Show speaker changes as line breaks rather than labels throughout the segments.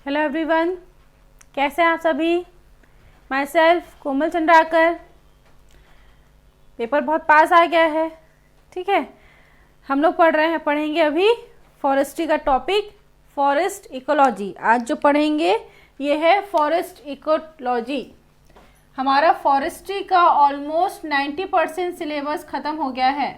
Hello everyone, कैसे हैं आप सभी। My self Komal Chandrakar. Paper बहुत पास आ गया है, ठीक है। हम लोग पढ़ेंगे अभी फॉरेस्ट्री का टॉपिक, फॉरेस्ट इकोलॉजी। आज जो पढ़ेंगे ये है फॉरेस्ट इकोलॉजी। हमारा फॉरेस्ट्री का ऑलमोस्ट 90% सिलेबस ख़त्म हो गया है,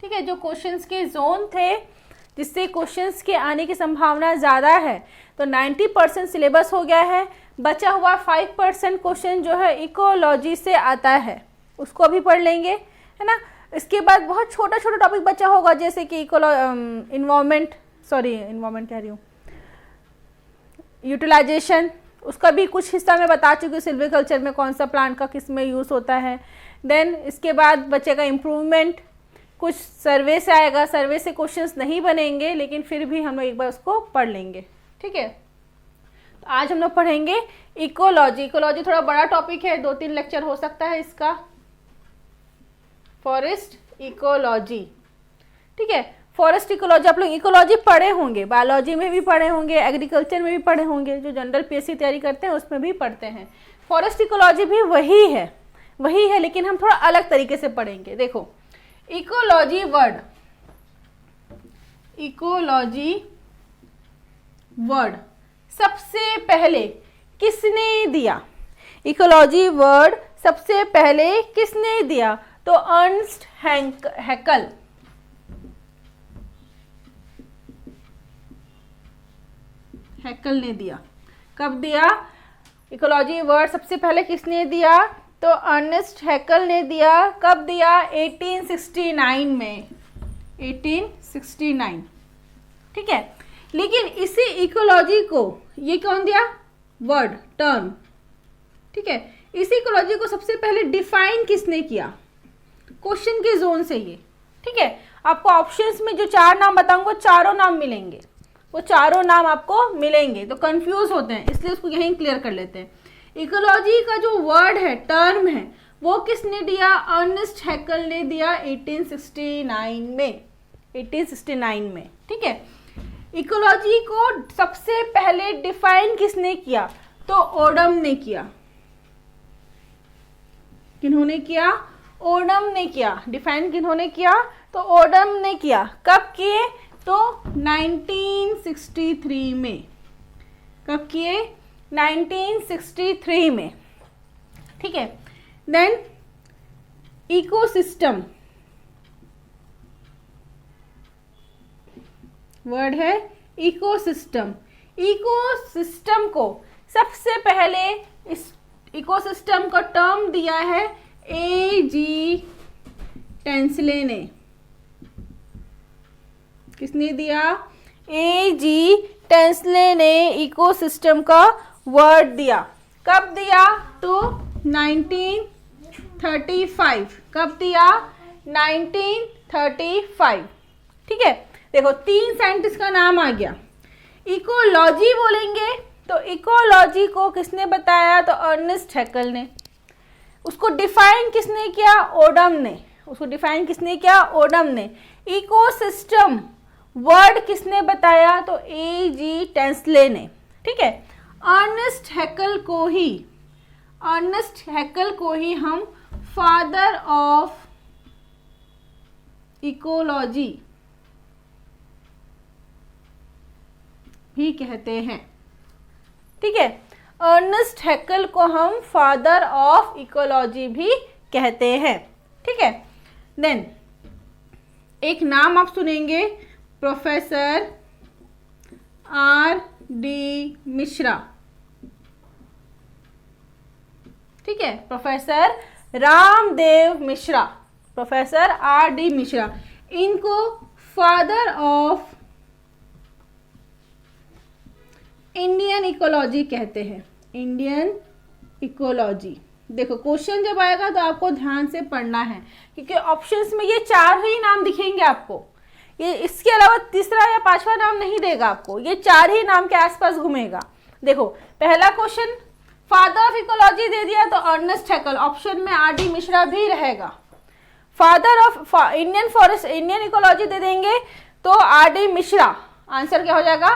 ठीक है। जो क्वेश्चंस के जोन थे जिससे क्वेश्चंस के आने की संभावना ज़्यादा है, तो 90% सिलेबस हो गया है। बचा हुआ 5% क्वेश्चन जो है इकोलॉजी से आता है, उसको अभी पढ़ लेंगे, है ना। इसके बाद बहुत छोटा छोटा टॉपिक बचा होगा, जैसे कि इन्वायरमेंट कह रही हूँ, यूटिलाइजेशन, उसका भी कुछ हिस्सा मैं बता चुकी हूँ। सिल्वीकल्चर में कौन सा प्लांट का किस में यूज़ होता है। देन इसके बाद बचेगा इम्प्रूवमेंट, कुछ सर्वे से आएगा। सर्वे से क्वेश्चंस नहीं बनेंगे, लेकिन फिर भी हम लोग एक बार उसको पढ़ लेंगे, ठीक है। तो आज हम लोग पढ़ेंगे इकोलॉजी। इकोलॉजी थोड़ा बड़ा टॉपिक है, 2-3 लेक्चर हो सकता है इसका। फॉरेस्ट इकोलॉजी, ठीक है। फॉरेस्ट इकोलॉजी आप लोग इकोलॉजी पढ़े होंगे, बायोलॉजी में भी पढ़े होंगे, एग्रीकल्चर में भी पढ़े होंगे, जो जनरल पीएससी तैयारी करते हैं उसमें भी पढ़ते हैं। फॉरेस्ट इकोलॉजी भी वही है, लेकिन हम थोड़ा अलग तरीके से पढ़ेंगे। देखो, इकोलॉजी वर्ड सबसे पहले किसने दिया? इकोलॉजी वर्ड सबसे पहले किसने दिया? तो अर्नस्ट हैकल ने दिया। कब दिया? इकोलॉजी वर्ड सबसे पहले किसने दिया? तो अर्नेस्ट हैकल ने दिया। कब दिया? 1869 में, 1869, ठीक है। लेकिन इसी इकोलॉजी को ये कौन दिया? वर्ड, टर्म, ठीक है। इसी इकोलॉजी को सबसे पहले डिफाइन किसने किया? क्वेश्चन के जोन से ये, ठीक है। आपको ऑप्शंस में जो 4 नाम बताऊंगा, चारों नाम मिलेंगे, वो चारों नाम आपको मिलेंगे, तो कंफ्यूज होते हैं, इसलिए उसको यहीं क्लियर कर लेते हैं। इकोलॉजी का जो वर्ड है, टर्म है, वो किसने दिया? अर्नेस्ट हैकल ने दिया 1869 में, ठीक है। इकोलॉजी को सबसे पहले डिफाइन किसने किया? तो ओडम ने किया। किन्होंने किया? ओडम ने किया। डिफाइन किन्होंने किया? तो ओडम ने किया। कब किए? तो 1963 में। कब किए? 1963 में, ठीक है। देन इकोसिस्टम वर्ड है, इकोसिस्टम। इकोसिस्टम को सबसे पहले, इस इकोसिस्टम का टर्म दिया है A.G. टेंसले ने। किसने दिया? A.G. टेंसले ने इकोसिस्टम का वर्ड दिया। कब दिया? तो 1935। कब दिया? 1935, ठीक है। देखो, 3 साइंटिस्ट का नाम आ गया। इकोलॉजी बोलेंगे तो इकोलॉजी को किसने बताया? तो अर्नेस्ट हैकल ने। उसको डिफाइन किसने किया? ओडम ने। उसको डिफाइन किसने किया? ओडम ने। इकोसिस्टम वर्ड किसने बताया? तो A.G. टेंसले ने, ठीक है। अर्नेस्ट हैकल को ही हम फादर ऑफ इकोलॉजी भी कहते हैं, ठीक है। अर्नेस्ट हैकल को हम फादर ऑफ इकोलॉजी भी कहते हैं, ठीक है। देन एक नाम आप सुनेंगे, प्रोफेसर R.D. मिश्रा, ठीक है। Professor Ramdev Mishra, professor R.D. Mishra, इनको फादर ऑफ इंडियन इकोलॉजी कहते हैं। Indian ecology. देखो, क्वेश्चन जब आएगा तो आपको ध्यान से पढ़ना है, क्योंकि ऑप्शंस में ये 4 ही नाम दिखेंगे आपको। ये इसके अलावा तीसरा या 5वां नाम नहीं देगा आपको, ये 4 ही नाम के आसपास घूमेगा। देखो, पहला क्वेश्चन फादर ऑफ इकोलॉजी दे दिया तो अर्नेस्ट हैकल, ऑप्शन में R.D. मिश्रा भी रहेगा। फादर ऑफ इंडियन इकोलॉजी दे देंगे तो R.D. मिश्रा, आंसर क्या हो जाएगा?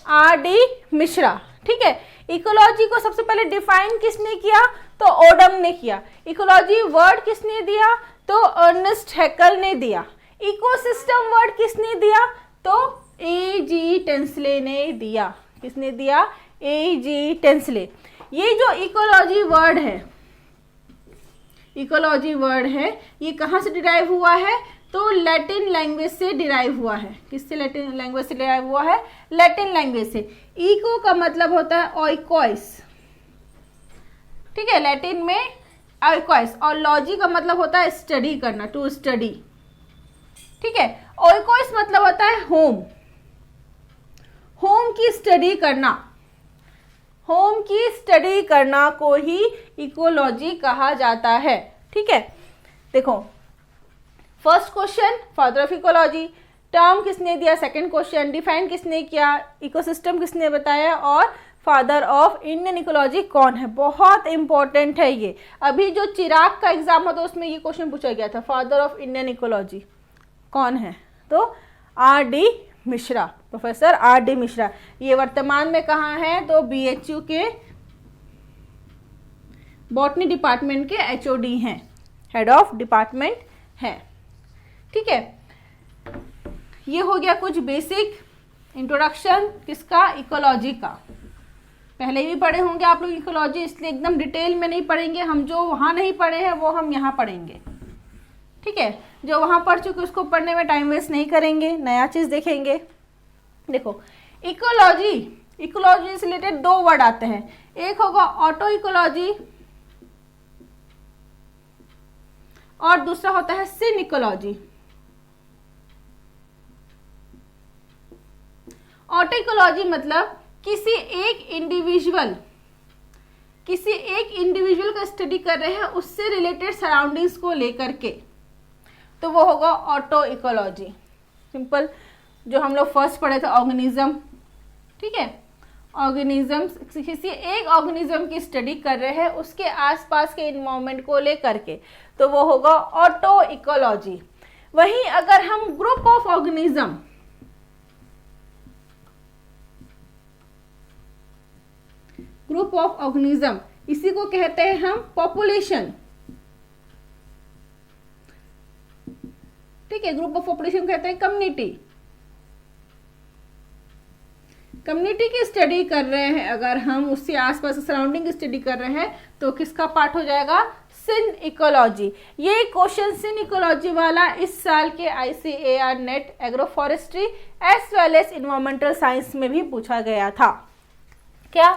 R D Mishra. ठीक है, इकोलॉजी को सबसे पहले डिफाइन किसने किया? तो ओडम ने किया। इकोलॉजी वर्ड किसने दिया? तो अर्नेस्ट हैकल ने दिया। इकोसिस्टम वर्ड किसने दिया? तो ए जी टेंसले ने दिया। किसने दिया? ए जी टेंसले। ये जो इकोलॉजी वर्ड है, इकोलॉजी वर्ड है, ये कहाँ से डिराइव हुआ है? तो लैटिन लैंग्वेज से डिराइव हुआ है। किससे? लैटिन लैंग्वेज से डिराइव हुआ है, लैटिन लैंग्वेज से। इको का मतलब होता है ओइकोइस। ठीक है, लैटिन में ओइकोइस। और लॉजी का मतलब होता है स्टडी करना, टू स्टडी। ठीक है, ओइकोइस मतलब होता है होम, होम की स्टडी करना। होम की स्टडी करना को ही इकोलॉजी कहा जाता है। ठीक है, देखो first question father of ecology, term किसने दिया? सेकंड क्वेश्चन डिफाइन किसने किया? इकोसिस्टम किसने बताया? और फादर ऑफ इंडियन इकोलॉजी कौन है? बहुत इंपॉर्टेंट है ये। अभी जो चिराग का एग्जाम होता है उसमें ये क्वेश्चन पूछा गया था, फादर ऑफ इंडियन इकोलॉजी कौन है? तो R D Mishra, professor R D Mishra. ये वर्तमान में कहाँ है? तो बीएचयू के बॉटनी डिपार्टमेंट के एचओडी हैं, हेड ऑफ डिपार्टमेंट हैं। ठीक है, ये हो गया कुछ बेसिक इंट्रोडक्शन किसका? इकोलॉजी का। पहले भी पढ़े होंगे आप लोग इकोलॉजी, इसलिए एकदम डिटेल में नहीं पढ़ेंगे हम। जो वहाँ नहीं पढ़े हैं वो हम यहाँ पढ़ेंगे। ठीक है, जो वहाँ पढ़ चुके उसको पढ़ने में टाइम वेस्ट नहीं करेंगे, नया चीज़ देखेंगे। देखो इकोलॉजी, इकोलॉजी से रिलेटेड दो वर्ड आते हैं, एक होगा ऑटो इकोलॉजी और दूसरा होता है सिन इकोलॉजी। ऑटो इकोलॉजी मतलब किसी एक इंडिविजुअल का स्टडी कर रहे हैं, उससे रिलेटेड सराउंडिंग्स को लेकर के, तो वो होगा ऑटो इकोलॉजी। सिंपल, जो हम लोग फर्स्ट पढ़े थे ऑर्गेनिज्म। ठीक है, ऑर्गेनिज्म, किसी एक ऑर्गेनिज्म की स्टडी कर रहे हैं उसके आसपास के इन्वायरमेंट को लेकर के, तो वो होगा ऑटो इकोलॉजी। वहीं अगर हम group of organism, group of organism, इसी को कहते हैं हम पॉपुलेशन। ठीक है, ग्रुप ऑफ पॉपुलेशन कहते हैं कम्युनिटी। कम्युनिटी की स्टडी कर रहे हैं अगर हम, उससे आसपास सराउंडिंग की स्टडी कर रहे हैं, तो किसका पार्ट हो जाएगा? Synecology. ये क्वेश्चन सिन इकोलॉजी वाला इस साल के ICAR NET agroforestry as well as environmental science में भी पूछा गया था। क्या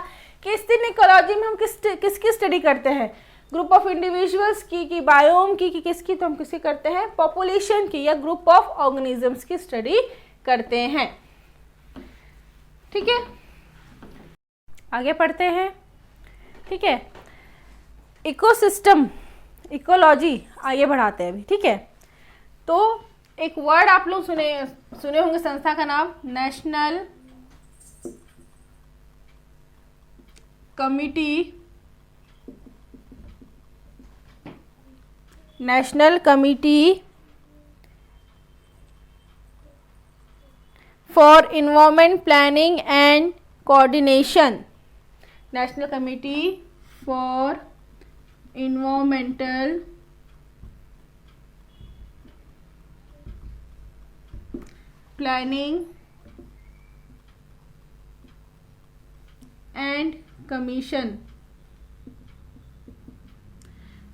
कि सिन इकोलॉजी में हम किसकी स्टडी करते हैं? ग्रुप ऑफ इंडिविजुअल्स की बायोम की किसकी? तो हम किसकी करते हैं? पॉपुलेशन की या ग्रुप ऑफ ऑर्गेनिजम्स की स्टडी करते हैं। ठीक है, आगे पढ़ते हैं। ठीक है, इकोसिस्टम इकोलॉजी आगे बढ़ाते हैं अभी। ठीक है, तो एक वर्ड आप लोग सुने होंगे, संस्था का नाम national committee for environment planning and coordination. National committee for environmental planning and commission.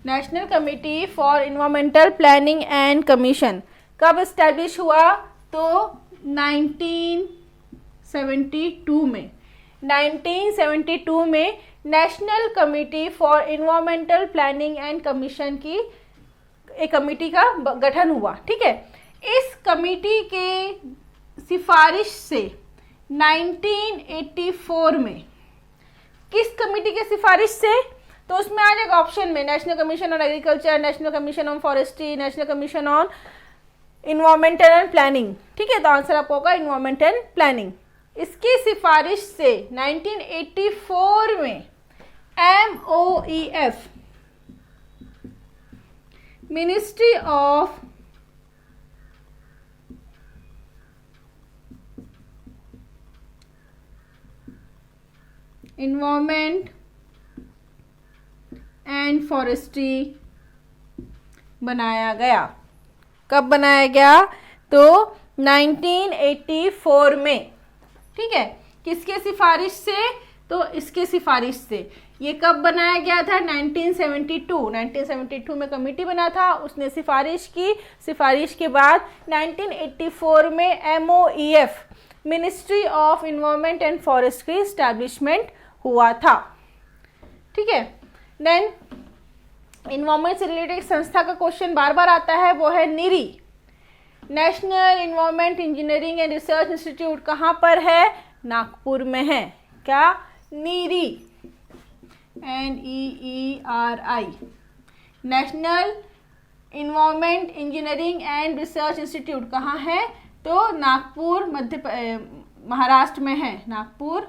National committee for environmental planning and commission कब एस्टैब्लिश हुआ? तो 1972 में। 1972 में national committee for environmental planning and commission की एक कमिटी का गठन हुआ। ठीक है, इस कमिटी के सिफारिश से 1984 में, किस कमिटी के सिफारिश से? तो उसमें आ जाएगा ऑप्शन में national commission on agriculture, national commission on forestry, national commission on environmental and planning. ठीक है, तो आंसर आपको होगा इन्वायरमेंट एंड प्लानिंग। इसकी सिफारिश से 1984 में MOEF, ministry of environment and forestry बनाया गया। कब बनाया गया? तो 1984 में। ठीक है, किसके सिफारिश से? तो इसके सिफारिश से। ये कब बनाया गया था? 1972 में कमेटी बना था, उसने सिफारिश की। सिफारिश के बाद 1984 में MOEF ministry of environment and forest की इस्टेब्लिशमेंट हुआ था। ठीक है, देन इन्वायरमेंट से रिलेटेड एक संस्था का क्वेश्चन बार बार आता है, वो है NEERI, national environment engineering and research institute. कहाँ पर है? नागपुर में है। क्या? NEERI, NEERI, national environment engineering and research institute. कहाँ है? तो नागपुर, महाराष्ट्र में है। नागपुर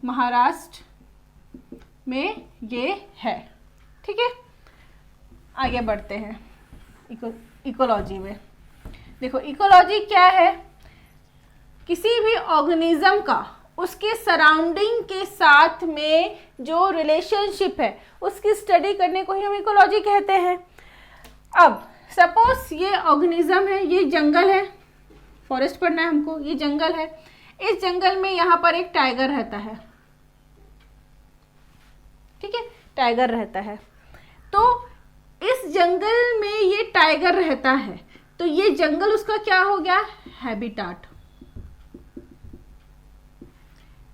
महाराष्ट्र में ये है। ठीक है, आगे बढ़ते हैं इकोलॉजी में। देखो, इकोलॉजी क्या है? किसी भी ऑर्गेनिज्म का उसके सराउंडिंग के साथ में जो रिलेशनशिप है उसकी स्टडी करने को ही हम इकोलॉजी कहते हैं। अब सपोज ये ऑर्गेनिज्म है, ये जंगल है, फॉरेस्ट पढ़ना है हमको, ये जंगल है। इस जंगल में यहाँ पर एक टाइगर रहता है। ठीक है, टाइगर रहता है। तो इस जंगल में ये टाइगर रहता है, तो ये जंगल उसका क्या हो गया? हैबिटाट।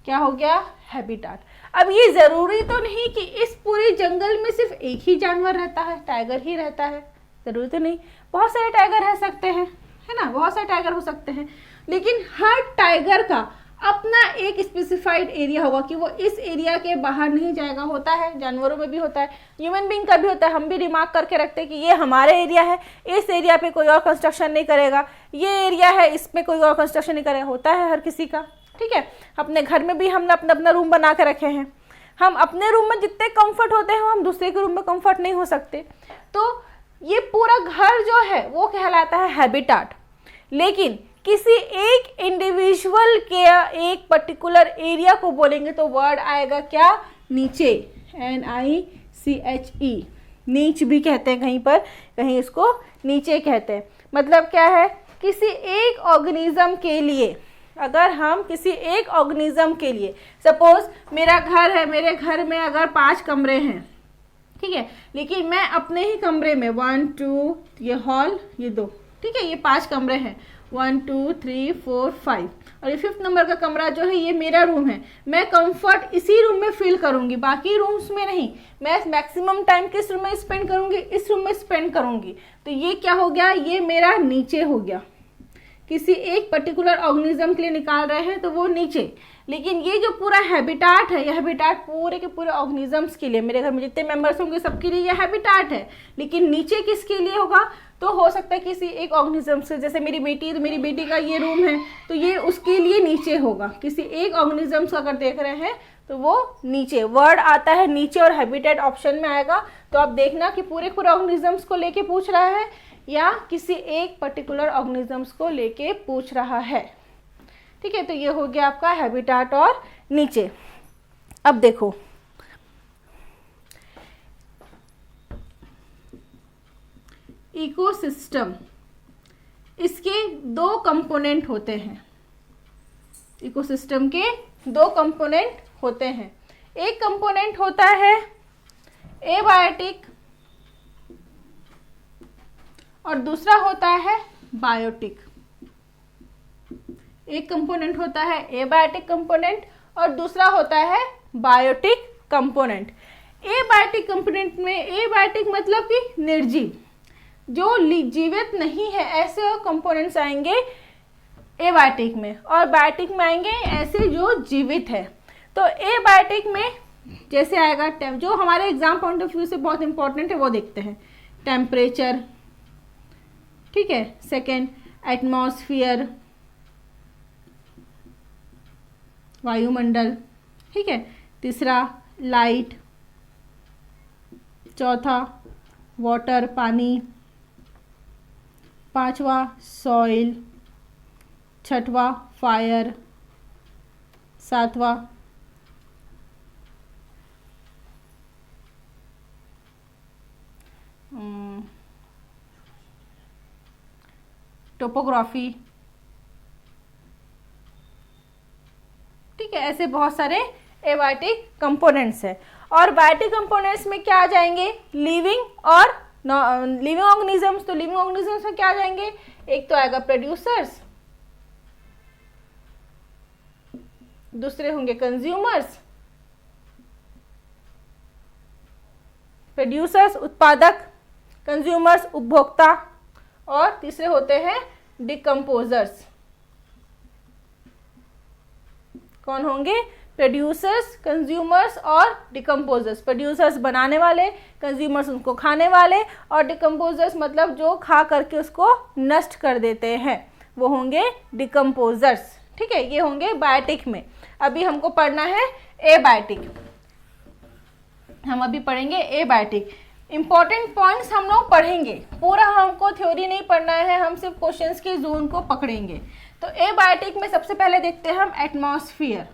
क्या हो गया? हैबिटाट। अब ये जरूरी तो नहीं कि इस पूरे जंगल में सिर्फ एक ही जानवर रहता है, टाइगर ही रहता है, जरूरी तो नहीं। बहुत सारे टाइगर रह सकते हैं, है ना, बहुत सारे टाइगर हो सकते हैं, लेकिन हर टाइगर का अपना एक स्पेसिफाइड एरिया होगा कि वो इस एरिया के बाहर नहीं जाएगा। होता है, जानवरों में भी होता है, ह्यूमन बीइंग का भी होता है। हम भी रिमार्क करके रखते हैं कि ये हमारे एरिया है, इस एरिया पे कोई और कंस्ट्रक्शन नहीं करेगा, ये एरिया है, इसमें कोई और कंस्ट्रक्शन नहीं करेगा। होता है हर किसी का। ठीक है, अपने घर में भी हमने अपना अपना रूम बना के रखे हैं। हम अपने रूम में जितने कंफर्ट होते हैं हम दूसरे के रूम में कंफर्ट नहीं हो सकते। तो ये पूरा घर जो है वो कहलाता है हैबिटाट। लेकिन किसी एक इंडिविजुअल के एक पर्टिकुलर एरिया को बोलेंगे तो वर्ड आएगा क्या? नीचे, NICHE, नीच भी कहते हैं कहीं पर, कहीं इसको नीचे कहते हैं। मतलब क्या है? किसी एक ऑर्गेनिज्म के लिए, अगर हम किसी एक ऑर्गेनिज्म के लिए, सपोज मेरा घर है, मेरे घर में अगर 5 कमरे हैं, ठीक है, लेकिन मैं अपने ही कमरे में 1 2, ये हॉल, ये 2, ठीक है, ये 5 कमरे हैं, 1 2 3 4 5, और ये 5th नंबर का कमरा जो है ये मेरा रूम है। मैं कंफर्ट इसी रूम में फील करूंगी, बाकी रूम्स में नहीं। मैं मैक्सिमम टाइम किस रूम में स्पेंड करूंगी? इस रूम में स्पेंड करूंगी। तो ये क्या हो गया? ये मेरा नीचे हो गया। किसी एक पर्टिकुलर ऑर्गेनिज्म के लिए निकाल रहे हैं तो वो नीचे। लेकिन ये जो पूरा हैबिटाट है, यह हैबिटाट पूरे के पूरे ऑर्गेनिजम्स के लिए, मेरे घर में जितने मेंबर्स होंगे सबके लिए यह हैबिटाट है। लेकिन नीचे किसके लिए होगा? तो हो सकता है किसी एक ऑर्गेनिज्म से, जैसे मेरी बेटी, तो मेरी बेटी का ये रूम है तो ये उसके लिए नीचे होगा। किसी एक ऑर्गेनिज्म का अगर देख रहे हैं तो वो नीचे, वर्ड आता है नीचे और हैबिटेट ऑप्शन में आएगा। तो आप देखना कि पूरे पूरे ऑर्गेनिजम्स को लेके पूछ रहा है या किसी एक पर्टिकुलर ऑर्गेनिजम्स को लेके पूछ रहा है। ठीक है, तो ये हो गया आपका हैबिटाट और नीचे। अब देखो, इकोसिस्टम, इसके 2 कंपोनेंट होते हैं। इकोसिस्टम के 2 कंपोनेंट होते हैं। एक कंपोनेंट होता है एबायोटिक और दूसरा होता है बायोटिक। एक कंपोनेंट होता है एबायोटिक कंपोनेंट और दूसरा होता है बायोटिक कंपोनेंट। एबायोटिक कंपोनेंट में, एबायोटिक मतलब कि निर्जीव, जो जीवित नहीं है, ऐसे कंपोनेंट्स आएंगे एबायोटिक में, और बायोटिक में आएंगे ऐसे जो जीवित है। तो एबायोटिक में जैसे आएगा, जो हमारे एग्जाम पॉइंट ऑफ व्यू से बहुत इंपॉर्टेंट है वो देखते हैं। टेम्परेचर, ठीक है, सेकेंड एटमॉस्फेयर, वायुमंडल, ठीक है, तीसरा लाइट, चौथा वाटर, पानी, पांचवा सॉइल, छठवा फायर, सातवां टोपोग्राफी, ठीक है, ऐसे बहुत सारे एबायोटिक कंपोनेंट्स है। और बायोटिक कंपोनेंट्स में क्या आ जाएंगे, लिविंग और लिविंग ऑर्गेनिजम्स। तो लिविंग ऑर्गेनिजम्स में क्या आ जाएंगे, एक तो आएगा प्रोड्यूसर्स, दूसरे होंगे कंज्यूमर्स, प्रोड्यूसर्स उत्पादक, कंज्यूमर्स उपभोक्ता, और तीसरे होते हैं डिकम्पोजर्स। कौन होंगे, प्रोड्यूसर्स, कंज्यूमर्स और डिकम्पोजर्स। प्रोड्यूसर्स बनाने वाले, कंज्यूमर्स उनको खाने वाले, और डिकम्पोजर्स मतलब जो खा करके उसको नष्ट कर देते हैं, वो होंगे डिकम्पोजर्स। ठीक है, ये होंगे बायोटिक में। अभी हमको पढ़ना है एबायोटिक। हम अभी पढ़ेंगे एबायोटिक। इंपॉर्टेंट पॉइंट्स हम लोग पढ़ेंगे, पूरा हमको थ्योरी नहीं पढ़ना है, हम सिर्फ क्वेश्चंस के जोन को पकड़ेंगे। तो एबायोटिक में सबसे पहले देखते हैं हम एटमॉस्फेयर।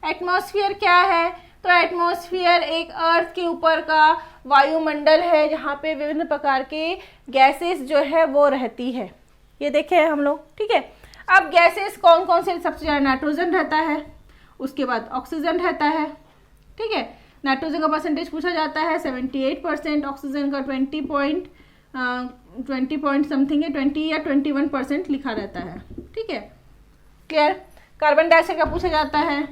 एटमॉस्फेयर क्या है, तो एटमॉस्फेयर एक अर्थ के ऊपर का वायुमंडल है जहाँ पे विभिन्न प्रकार के गैसेस जो है वो रहती है। ये देखे हम लोग, ठीक है। अब गैसेस कौन कौन से, सबसे ज़्यादा नाइट्रोजन रहता है, उसके बाद ऑक्सीजन रहता है, ठीक है। नाइट्रोजन का परसेंटेज पूछा जाता है 78%, ऑक्सीजन का 20 पॉइंट समथिंग है, 20 या 21% लिखा रहता है, ठीक है, क्लियर। कार्बन डाइऑक्साइड का पूछा जाता है,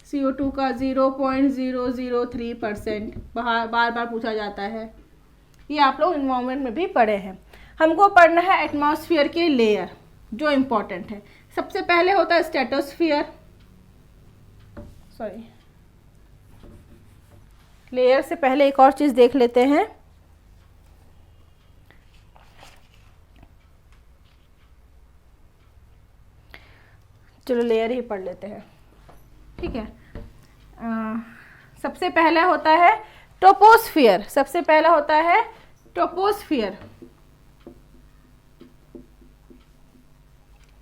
CO2 का 0.003% बार बार पूछा जाता है। ये आप लोग इन्वायरमेंट में भी पढ़े हैं। हमको पढ़ना है एटमॉस्फेयर के लेयर जो इम्पोर्टेंट है। सबसे पहले होता है स्ट्रेटोस्फियर, सॉरी, लेयर से पहले एक और चीज देख लेते हैं। चलो लेयर ही पढ़ लेते हैं, ठीक है। सबसे पहला होता है ट्रोपोस्फियर। सबसे पहला होता है ट्रोपोस्फियर।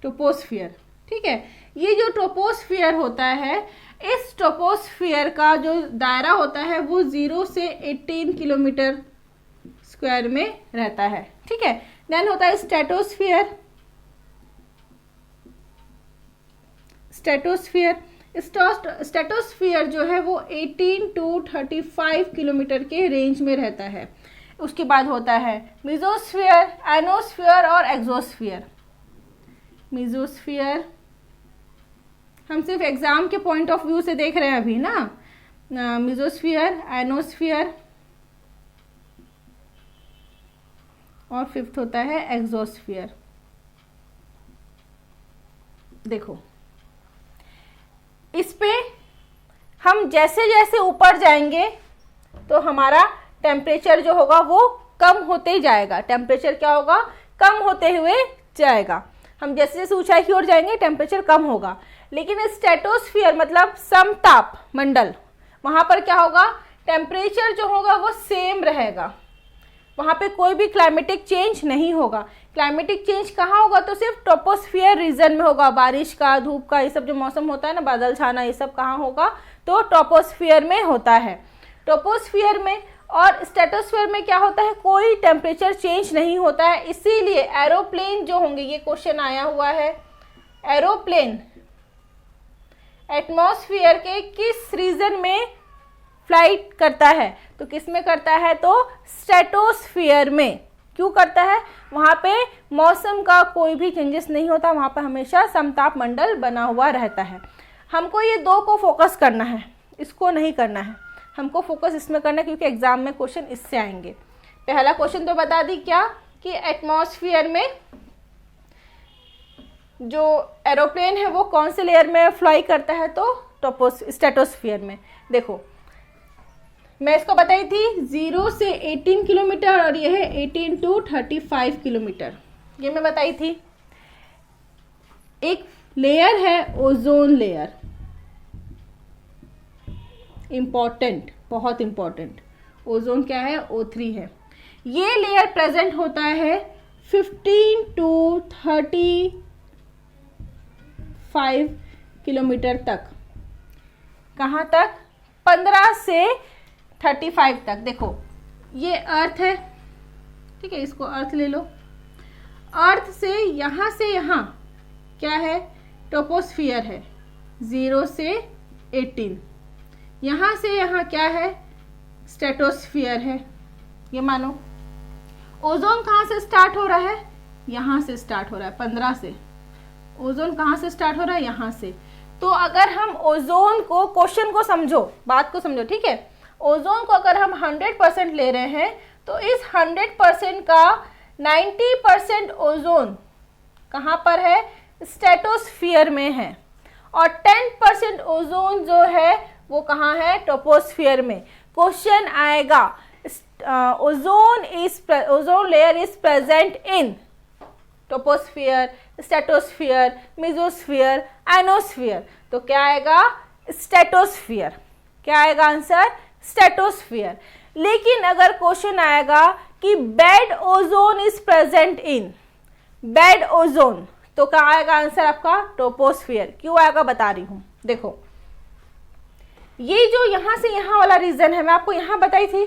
ट्रोपोस्फियर, ठीक है। ये जो ट्रोपोस्फियर होता है, इस ट्रोपोस्फियर का जो दायरा होता है वो 0 से 18 किलोमीटर स्क्वायर में रहता है, ठीक है। देन होता है स्ट्रेटोस्फियर। स्ट्रेटोस्फियर, स्ट्रेटोस्फियर जो है वो 18 टू 35 किलोमीटर के रेंज में रहता है। उसके बाद होता है मेसोस्फियर, आयनोस्फियर और एक्सोस्फियर। मेसोस्फियर हम सिर्फ एग्जाम के पॉइंट ऑफ व्यू से देख रहे हैं अभी ना। मेसोस्फियर, आयनोस्फियर और फिफ्थ होता है एक्सोस्फियर। देखो इस पे हम जैसे जैसे ऊपर जाएंगे तो हमारा टेम्परेचर जो होगा वो कम होते ही जाएगा। टेम्परेचर क्या होगा, कम होते हुए जाएगा। हम जैसे जैसे ऊंचाई की ओर जाएंगे टेम्परेचर कम होगा। लेकिन स्ट्रेटोस्फियर मतलब समताप मंडल, वहां पर क्या होगा, टेम्परेचर जो होगा वो सेम रहेगा। वहां पे कोई भी क्लाइमेटिक चेंज नहीं होगा। क्लाइमेटिक चेंज कहाँ होगा, तो सिर्फ ट्रोपोस्फियर रीजन में होगा। बारिश का, धूप का, ये सब जो मौसम होता है ना, बादल छाना, ये सब कहाँ होगा, तो ट्रोपोस्फियर में होता है। ट्रोपोस्फियर में और स्ट्रेटोस्फियर में क्या होता है, कोई टेम्परेचर चेंज नहीं होता है। इसीलिए एरोप्लेन जो होंगे, ये क्वेश्चन आया हुआ है, एरोप्लेन एटमॉस्फेयर के किस रीजन में फ्लाइट करता है, तो किस में करता है, तो स्ट्रेटोस्फियर में। क्यों करता है, वहां पे मौसम का कोई भी चेंजेस नहीं होता, वहां पर हमेशा समताप मंडल बना हुआ रहता है। हमको ये दो को फोकस करना है, इसको नहीं करना है। हमको फोकस इसमें करना है क्योंकि एग्जाम में क्वेश्चन इससे आएंगे। पहला क्वेश्चन तो बता दी क्या, कि एटमॉस्फेयर में जो एरोप्लेन है वो कौन से लेयर में फ्लाई करता है, तो स्ट्रेटोस्फियर में। देखो मैं इसको बताई थी 0 से 18 किलोमीटर और ये है 18 टू 35 किलोमीटर, ये मैं बताई थी। एक लेयर है ओजोन लेयर, इंपॉर्टेंट, बहुत इंपॉर्टेंट। ओजोन क्या है, O3 है। ये लेयर प्रेजेंट होता है 15 टू 35 किलोमीटर तक। कहाँ तक, 15 से 35 तक। देखो ये अर्थ है, ठीक है, इसको अर्थ ले लो, अर्थ से यहाँ क्या है, ट्रोपोस्फियर है 0 से 18। यहाँ से यहाँ क्या है, स्ट्रेटोस्फियर है। ये मानो ओजोन कहाँ से स्टार्ट हो रहा है, यहाँ से स्टार्ट हो रहा है 15 से। ओजोन कहाँ से स्टार्ट हो रहा है, यहाँ से। तो अगर हम ओजोन को, क्वेश्चन को समझो, बात को समझो, ठीक है। ओजोन को अगर हम 100% ले रहे हैं तो इस 100% का 90% ओजोन कहाँ पर है, स्ट्रेटोस्फियर में है, और 10% ओजोन जो है वो कहाँ है, ट्रोपोस्फियर में। क्वेश्चन आएगा ozone layer is present in troposphere, stratosphere, mesosphere, ionosphere. तो क्या आएगा, स्ट्रेटोस्फियर। क्या आएगा आंसर, स्ट्रेटोस्फियर। लेकिन अगर क्वेश्चन आएगा कि bed ozone is present in, bed ozone, तो क्या आएगा आंसर आपका, ट्रोपोस्फियर। क्यों आएगा बता रही हूं, देखो ये जो यहां से यहां वाला रीजन है, मैं आपको यहां बताई थी,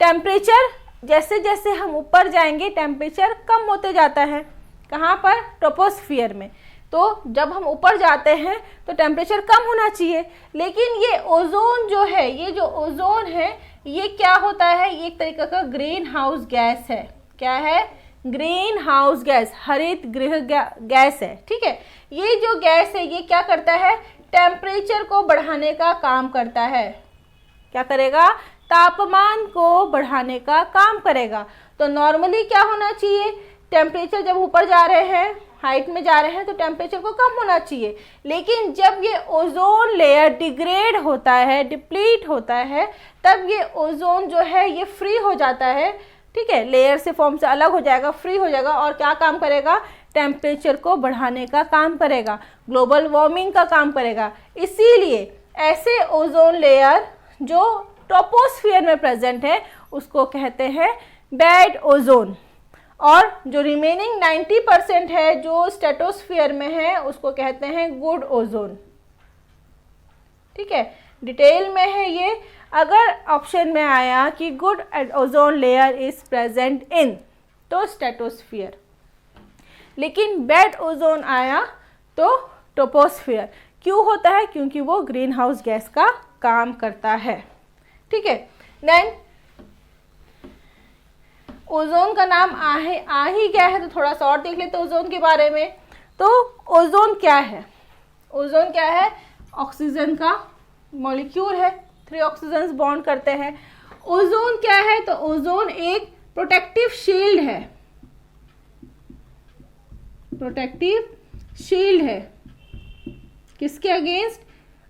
टेम्परेचर जैसे जैसे हम ऊपर जाएंगे टेम्परेचर कम होते जाता है। कहाँ पर, ट्रोपोस्फियर में। तो जब हम ऊपर जाते हैं तो टेम्परेचर कम होना चाहिए, लेकिन ये ओजोन जो है, ये जो ओजोन है ये क्या होता है, ये एक तरीके का ग्रीन हाउस गैस है। क्या है, ग्रीन हाउस गैस, हरित गृह गैस है, ठीक है। ये जो गैस है ये क्या करता है, टेम्परेचर को बढ़ाने का काम करता है। क्या करेगा, तापमान को बढ़ाने का काम करेगा। तो नॉर्मली क्या होना चाहिए, टेम्परेचर जब ऊपर जा रहे हैं, हाइट में जा रहे हैं, तो टेम्परेचर को कम होना चाहिए। लेकिन जब ये ओजोन लेयर डिग्रेड होता है, डिप्लीट होता है, तब ये ओजोन जो है ये फ्री हो जाता है, ठीक है, लेयर से, फॉर्म से अलग हो जाएगा, फ्री हो जाएगा, और क्या काम करेगा, टेम्परेचर को बढ़ाने का काम करेगा, ग्लोबल वार्मिंग का काम करेगा। इसीलिए ऐसे ओजोन लेयर जो ट्रोपोस्फियर में प्रेजेंट है उसको कहते हैं बेड ओजोन, और जो रिमेनिंग 90% है जो स्ट्रेटोस्फियर में है उसको कहते हैं गुड ओजोन, ठीक है। डिटेल में है ये। अगर ऑप्शन में आया कि good ozone layer is present in, तो स्ट्रेटोस्फियर, लेकिन बेड ओजोन आया तो ट्रोपोस्फियर। क्यों होता है, क्योंकि वो ग्रीन हाउस गैस का काम करता है, ठीक है। देन ओजोन का नाम आ ही गया है, तो थोड़ा सा और देख लेते हैं ओजोन के बारे में। तो ओजोन क्या है, ओजोन क्या है, ऑक्सीजन का मॉलिक्यूल है, 3 ऑक्सीजन्स बॉन्ड करते हैं। ओजोन क्या है, तो ओजोन एक प्रोटेक्टिव शील्ड है, प्रोटेक्टिव शील्ड है। किसके against,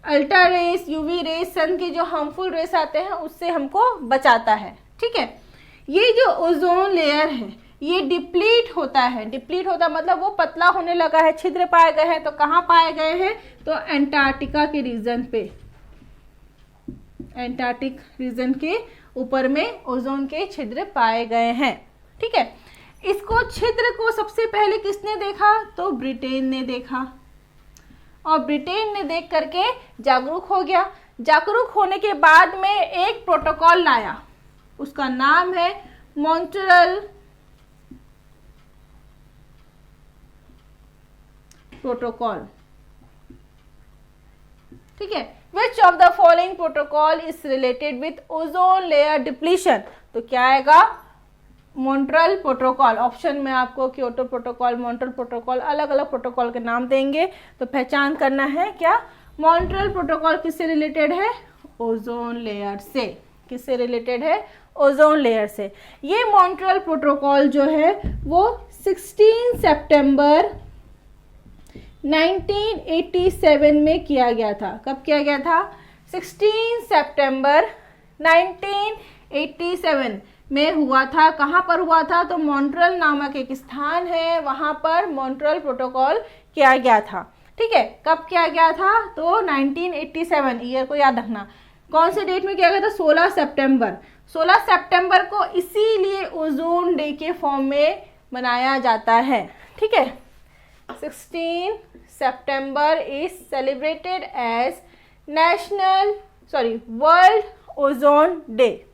ultra rays, UV rays, sun के जो हार्मफुल रेस आते हैं उससे हमको बचाता है, ठीक है। ये जो ओजोन लेयर है ये डिप्लीट होता है, डिप्लीट होता मतलब वो पतला होने लगा है, छिद्र पाए गए हैं। तो कहाँ पाए गए हैं, तो अंटार्कटिका के रीजन पे, अंटार्कटिक रीजन के ऊपर में ओजोन के छिद्र पाए गए हैं, ठीक है। इसको छिद्र को सबसे पहले किसने देखा, तो ब्रिटेन ने देखा, और ब्रिटेन ने देख करके जागरूक हो गया। जागरूक होने के बाद में एक प्रोटोकॉल लाया, उसका नाम है मॉन्ट्रियल प्रोटोकॉल, ठीक है। Which of the following protocol is related with ozone layer depletion, तो क्या आएगा, मॉन्ट्रियल प्रोटोकॉल। ऑप्शन में आपको क्योटो प्रोटोकॉल, मॉन्ट्रियल प्रोटोकॉल, अलग अलग प्रोटोकॉल के नाम देंगे, तो पहचान करना है क्या, मॉन्ट्रियल प्रोटोकॉल किससे रिलेटेड है, ओजोन लेयर से। किससे रिलेटेड है, ओजोन लेयर से। ये मॉन्ट्रियल प्रोटोकॉल जो है वो 16 सितंबर 1987 में किया गया था। कब किया गया था, 16 सितंबर 1987 में हुआ था। कहाँ पर हुआ था, तो मॉन्ट्रियल नामक एक स्थान है, वहाँ पर मॉन्ट्रियल प्रोटोकॉल किया गया था, ठीक है। कब किया गया था, तो 1987, ईयर को याद रखना। कौन से डेट में किया गया था, 16 सितंबर। 16 सितंबर को इसीलिए ओजोन डे के फॉर्म में मनाया जाता है, ठीक है। 16 September is celebrated as world ozone day,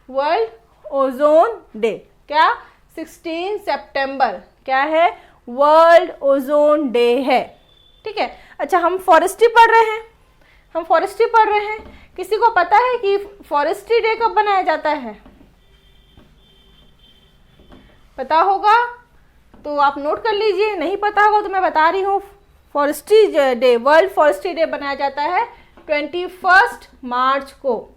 world ozone day. क्या, 16 सितंबर क्या है? वर्ल्ड ओजोन डे है। ठीक है, अच्छा हम फॉरेस्ट्री पढ़ रहे हैं, किसी को पता है कि फॉरेस्ट्री डे कब बनाया जाता है? पता होगा तो आप नोट कर लीजिए, नहीं पता होगा तो मैं बता रही हूँ। Forestry day, world forestry day बनाया जाता है 21 मार्च को।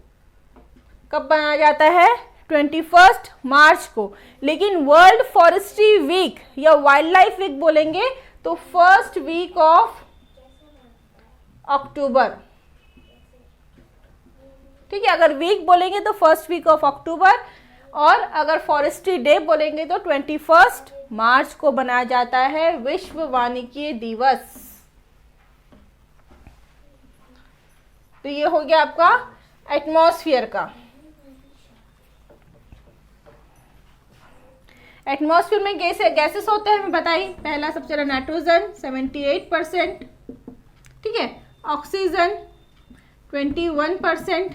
कब बनाया जाता है? 21 मार्च को। लेकिन वर्ल्ड फॉरेस्ट्री वीक या वाइल्ड लाइफ वीक बोलेंगे तो फर्स्ट वीक ऑफ अक्टूबर। ठीक है, अगर वीक बोलेंगे तो फर्स्ट वीक ऑफ अक्टूबर, और अगर फॉरेस्ट्री डे बोलेंगे तो 21 मार्च को बनाया जाता है विश्व वानिकी दिवस। तो ये हो गया आपका एटमॉस्फेयर का। एटमॉस्फेयर में गैसेस होते हैं, हमें बताइए। पहला सबसे ज़्यादा नाइट्रोजन 78%, ठीक है, ऑक्सीजन 21%,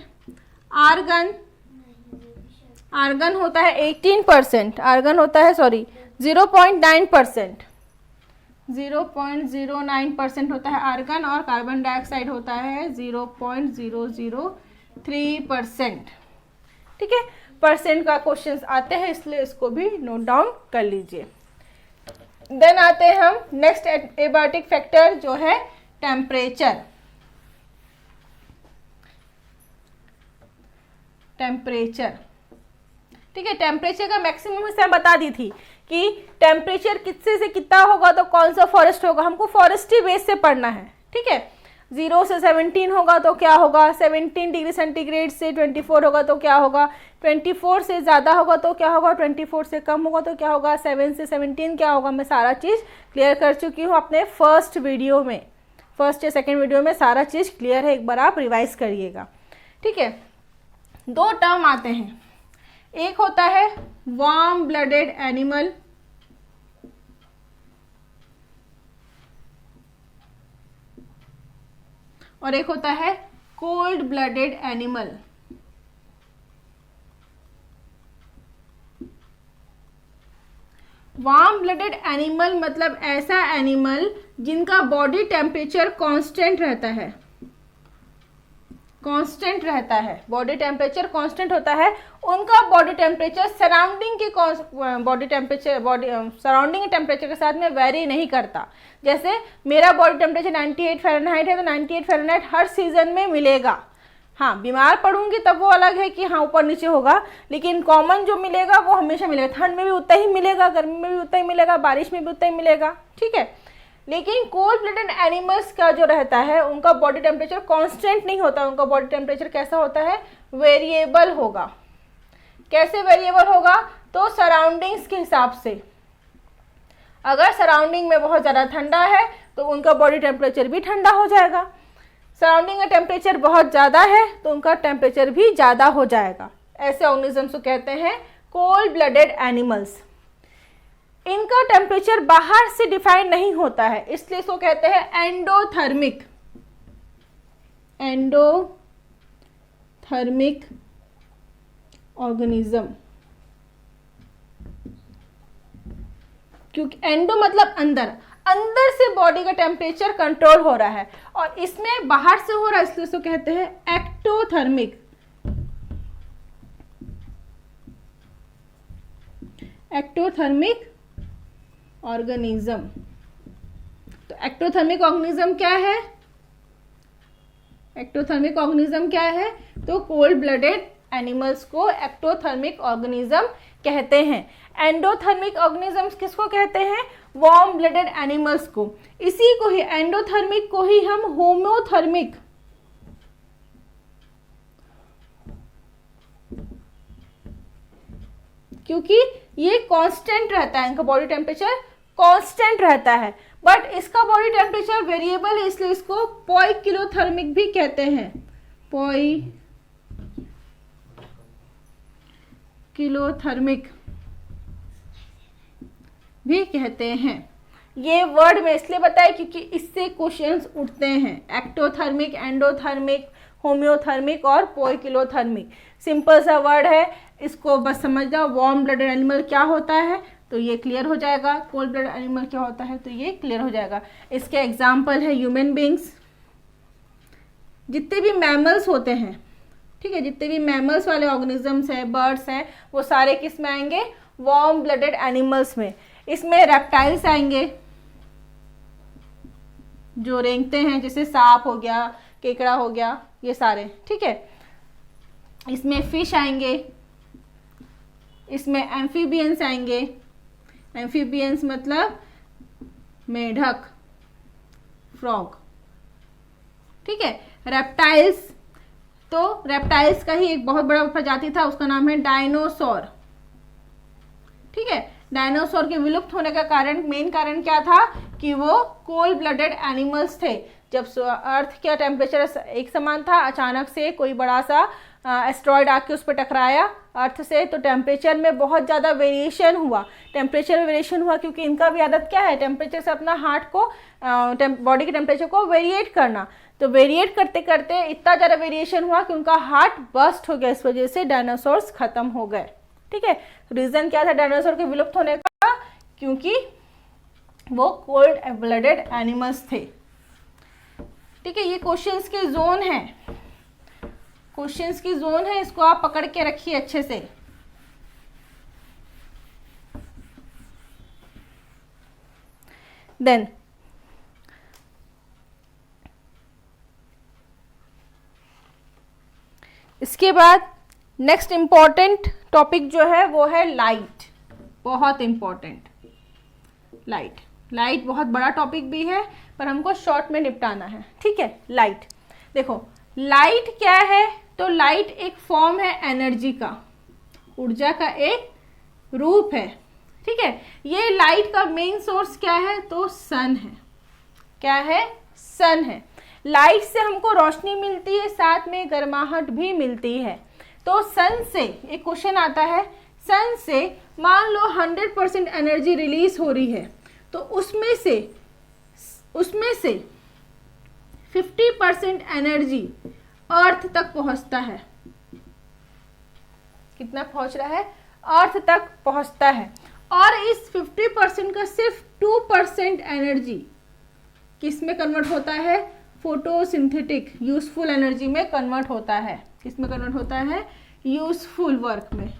आर्गन होता है 18%, 0.9%, 0.09% होता है आर्गन, और कार्बन डाइऑक्साइड होता है 0.003%। ठीक है, परसेंट का क्वेश्चंस आते हैं, इसलिए इसको भी नोट डाउन कर लीजिए। देन आते हैं हम नेक्स्ट एबायोटिक फैक्टर जो है टेम्परेचर। ठीक है, टेम्परेचर का मैक्सिमम हिस्सा बता दी थी कि टेम्परेचर कितने से कितना होगा तो कौन सा फॉरेस्ट होगा। हमको फॉरेस्ट्री बेस से पढ़ना है। ठीक है, 0 से 17 होगा तो क्या होगा, 17 डिग्री सेंटीग्रेड से 24 होगा तो क्या होगा, 24 से ज़्यादा होगा तो क्या होगा, 24 से कम होगा तो क्या होगा, 7 से 17 क्या होगा। मैं सारा चीज़ क्लियर कर चुकी हूँ अपने फर्स्ट या सेकेंड वीडियो में सारा चीज़ क्लियर है, एक बार आप रिवाइज करिएगा। ठीक है, 2 टर्म आते हैं, एक होता है वार्म ब्लडेड एनिमल, और एक होता है cold blooded animal. Warm blooded animal मतलब ऐसा एनिमल जिनका बॉडी टेम्परेचर कांस्टेंट रहता है, बॉडी टेम्परेचर कांस्टेंट होता है। उनका बॉडी टेम्परेचर सराउंडिंग टेम्परेचर के साथ में वेरी नहीं करता। जैसे मेरा बॉडी टेम्परेचर 98 फ़ारेनहाइट है तो 98 फ़ारेनहाइट हर सीजन में मिलेगा। हाँ, बीमार पड़ूंगी तब वो अलग है कि हाँ ऊपर नीचे होगा, लेकिन कॉमन जो मिलेगा वो हमेशा मिलेगा। ठंड में भी उतना ही मिलेगा, गर्मी में भी उतना ही मिलेगा, बारिश में भी उतना ही मिलेगा। ठीक है, लेकिन कोल्ड ब्लडेड एनिमल्स का जो रहता है उनका बॉडी टेम्परेचर कांस्टेंट नहीं होता, उनका बॉडी टेम्परेचर कैसा होता है, वेरिएबल होगा। कैसे वेरिएबल होगा, तो सराउंडिंग्स के हिसाब से। अगर सराउंडिंग में बहुत ज़्यादा ठंडा है तो उनका बॉडी टेम्परेचर भी ठंडा हो जाएगा, सराउंडिंग का टेम्परेचर बहुत ज़्यादा है तो उनका टेम्परेचर भी ज़्यादा हो जाएगा। ऐसे ऑर्गेनिजम्स को कहते हैं कोल्ड ब्लडेड एनिमल्स। इनका टेम्परेचर बाहर से डिफाइन नहीं होता है, इसलिए इसको कहते हैं एंडोथर्मिक ऑर्गेनिज्म। क्योंकि एंडो मतलब अंदर से बॉडी का टेम्परेचर कंट्रोल हो रहा है, और इसमें बाहर से हो रहा है, इसलिए इसको कहते हैं एक्टोथर्मिक ऑर्गेनिज्म। तो एक्टोथर्मिक ऑर्गेनिज्म क्या है, तो कोल्ड ब्लडेड एनिमल्स को एक्टोथर्मिक ऑर्गेनिज्म कहते हैं। एंडोथर्मिक ऑर्गेनिजम्स किसको कहते हैं, वार्म ब्लडेड एनिमल्स को। इसी को ही एंडोथर्मिक को ही हम होम्योथर्मिक, क्योंकि ये कांस्टेंट रहता है, इनका बॉडी टेम्परेचर कांस्टेंट रहता है, बट इसका बॉडी टेम्परेचर वेरिएबल है, इसलिए इसको पॉइकिलोथर्मिक भी कहते हैं, पॉइकिलोथर्मिक भी कहते हैं। ये वर्ड में इसलिए बताया क्योंकि इससे क्वेश्चंस उठते हैं, एक्टोथर्मिक, एंडोथर्मिक, होम्योथर्मिक और पॉइकिलोथर्मिक। सिंपल सा वर्ड है, इसको बस समझ जाओ। वार्म ब्लडेड एनिमल क्या होता है, तो ये क्लियर हो जाएगा कोल्ड ब्लडेड एनिमल क्या होता है, तो ये क्लियर हो जाएगा। इसके एग्जाम्पल है ह्यूमन बींग्स, जितने भी मैमल्स होते हैं, ठीक है, जितने भी मैमल्स वाले ऑर्गेनिजम्स हैं, बर्ड्स हैं, वो सारे किस में आएंगे, वार्म ब्लडेड एनिमल्स में। इसमें रेप्टाइल्स आएंगे जो रेंगते हैं, जैसे सांप हो गया, केकड़ा हो गया, ये सारे, ठीक है। इसमें फिश आएंगे, इसमें एम्फीबियंस आएंगे, एम्फीबियंस मतलब मेढक, फ्रॉग, ठीक है। रेप्टाइल्स, तो रेप्टाइल्स का ही एक बहुत बड़ा प्रजाति था, उसका नाम है डायनासोर, ठीक है। डायनासोर के विलुप्त होने का कारण, मेन कारण क्या था कि वो कोल्ड ब्लडेड एनिमल्स थे। जब अर्थ का टेम्परेचर एक समान था, अचानक से कोई बड़ा सा एस्ट्रॉयड आके उस पर टकराया अर्थ से, तो टेम्परेचर में बहुत ज़्यादा वेरिएशन हुआ। टेम्परेचर में वेरिएशन हुआ क्योंकि इनका भी आदत क्या है, टेम्परेचर से अपना हार्ट को, बॉडी के टेम्परेचर को वेरिएट करना। तो वेरिएट करते करते इतना ज़्यादा वेरिएशन हुआ कि उनका हार्ट बस्ट हो गया, इस वजह से डायनासोर्स खत्म हो गए, ठीक है। रीज़न क्या था डायनासोर के विलुप्त होने का, क्योंकि वो कोल्ड ब्लडेड एनिमल्स थे, ठीक है। ये क्वेश्चंस की जोन है, क्वेश्चंस की जोन है, इसको आप पकड़ के रखिए अच्छे से। देन इसके बाद नेक्स्ट इंपॉर्टेंट टॉपिक जो है वो है लाइट, बहुत इंपॉर्टेंट। लाइट बहुत बड़ा टॉपिक भी है, पर हमको शॉर्ट में निपटाना है, ठीक है। लाइट, देखो लाइट क्या है, तो लाइट एक फॉर्म है एनर्जी का, ऊर्जा का एक रूप है, ठीक है। ये लाइट का मेन सोर्स क्या है, तो सन है। क्या है, सन है। लाइट से हमको रोशनी मिलती है, साथ में गर्माहट भी मिलती है। तो सन से एक क्वेश्चन आता है, सन से मान लो 100% एनर्जी रिलीज हो रही है, तो उसमें से 50% एनर्जी अर्थ तक पहुंचता है। कितना पहुंच रहा है, अर्थ तक पहुंचता है। और इस 50% का सिर्फ 2% एनर्जी किस में कन्वर्ट होता है, फोटोसिंथेटिक यूजफुल एनर्जी में कन्वर्ट होता है। किस में कन्वर्ट होता है, यूजफुल वर्क में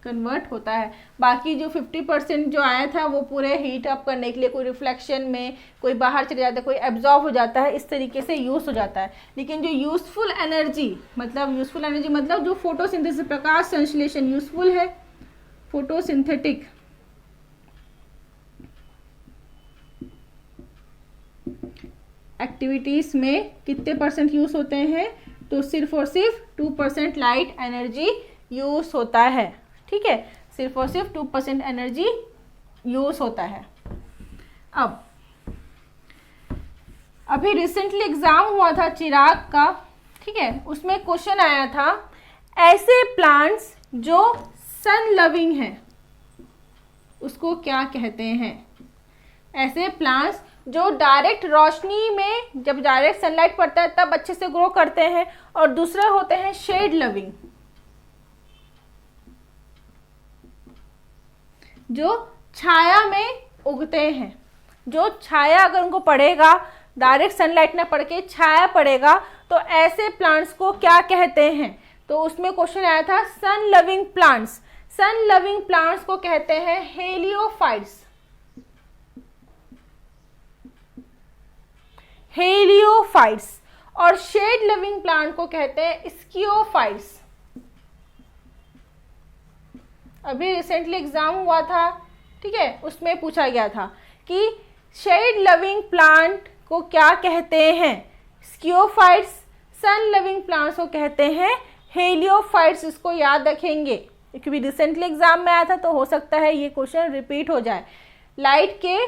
कन्वर्ट होता है। बाकी जो 50% जो आया था वो पूरे हीट अप करने के लिए, कोई रिफ्लेक्शन में, कोई बाहर चले जाता है, कोई एब्जॉर्ब हो जाता है, इस तरीके से यूज हो जाता है। लेकिन जो यूजफुल एनर्जी मतलब जो फोटोसिंथेसिस, प्रकाश संश्लेषण यूजफुल है, फोटोसिंथेटिक एक्टिविटीज में कितने परसेंट यूज होते हैं, तो सिर्फ और सिर्फ 2% लाइट एनर्जी यूज होता है, ठीक है। सिर्फ और सिर्फ 2% एनर्जी यूज होता है। अब अभी रिसेंटली एग्जाम हुआ था चिराग का, ठीक है, उसमें क्वेश्चन आया था, ऐसे प्लांट्स जो सन लविंग हैं उसको क्या कहते हैं। ऐसे प्लांट्स जो डायरेक्ट रोशनी में, जब डायरेक्ट सनलाइट पड़ता है तब अच्छे से ग्रो करते हैं, और दूसरे होते हैं शेड लविंग, जो छाया में उगते हैं। जो छाया अगर उनको पड़ेगा, डायरेक्ट सनलाइट ना पड़ के छाया पड़ेगा, तो ऐसे प्लांट्स को क्या कहते हैं। तो उसमें क्वेश्चन आया था sun loving plants. Sun loving plants को कहते हैं हेलियोफाइट्स। हेलियोफाइट्स। और शेड लिविंग प्लांट को कहते हैं स्कियोफाइट्स। अभी रिसेंटली एग्जाम हुआ था, ठीक है, उसमें पूछा गया था कि शेड लिविंग प्लांट को क्या कहते हैं, स्कियोफाइट्स। सन लिविंग प्लांट्स को कहते हैं हेलियोफाइट्स। इसको याद रखेंगे क्योंकि रिसेंटली एग्जाम में आया था, तो हो सकता है ये क्वेश्चन रिपीट हो जाए। लाइट के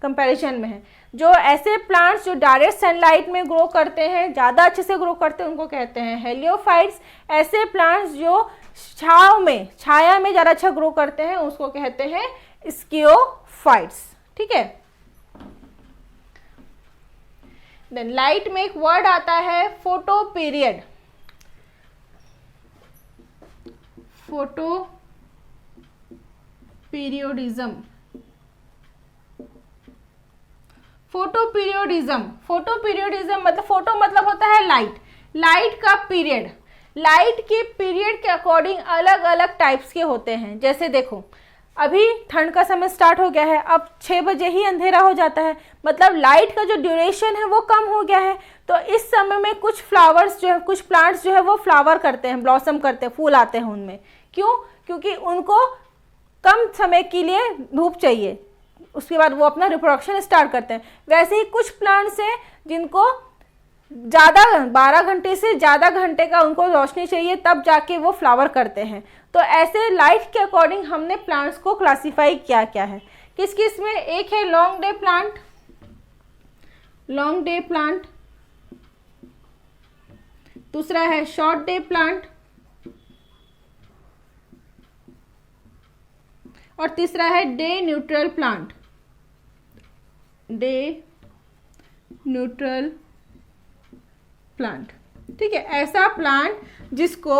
कंपैरिजन में है, जो ऐसे प्लांट्स जो डायरेक्ट सनलाइट में ग्रो करते हैं, ज़्यादा अच्छे से ग्रो करते हैं, उनको कहते हैं हेलियोफाइट्स। ऐसे प्लांट्स जो छाया में ज़्यादा अच्छा ग्रो करते हैं, उसको कहते हैं स्कियोफाइट्स, ठीक है। देन लाइट में एक वर्ड आता है photo period. Photo periodism, photo periodism, photo periodism मतलब फोटो मतलब होता है लाइट, लाइट का पीरियड, लाइट के पीरियड के अकॉर्डिंग अलग अलग टाइप्स के होते हैं। जैसे देखो अभी ठंड का समय स्टार्ट हो गया है, अब 6 बजे ही अंधेरा हो जाता है, मतलब लाइट का जो ड्यूरेशन है वो कम हो गया है। तो इस समय में कुछ फ्लावर्स जो है, कुछ प्लांट्स जो है वो फ्लावर करते हैं, ब्लॉसम करते हैं, फूल आते हैं उनमें। क्यों? क्योंकि उनको कम समय के लिए धूप चाहिए, उसके बाद वो अपना रिप्रोडक्शन स्टार्ट करते हैं। वैसे ही कुछ प्लांट्स हैं जिनको ज़्यादा 12 घंटे से ज़्यादा घंटे का उनको रोशनी चाहिए, तब जाके वो फ्लावर करते हैं। तो ऐसे लाइट के अकॉर्डिंग हमने प्लांट्स को क्लासीफाई किया क्या है, किस किस में। एक है long day plant, long day plant, दूसरा है शॉर्ट डे प्लांट, और तीसरा है day neutral plant, day neutral plant. ठीक है, ऐसा प्लांट जिसको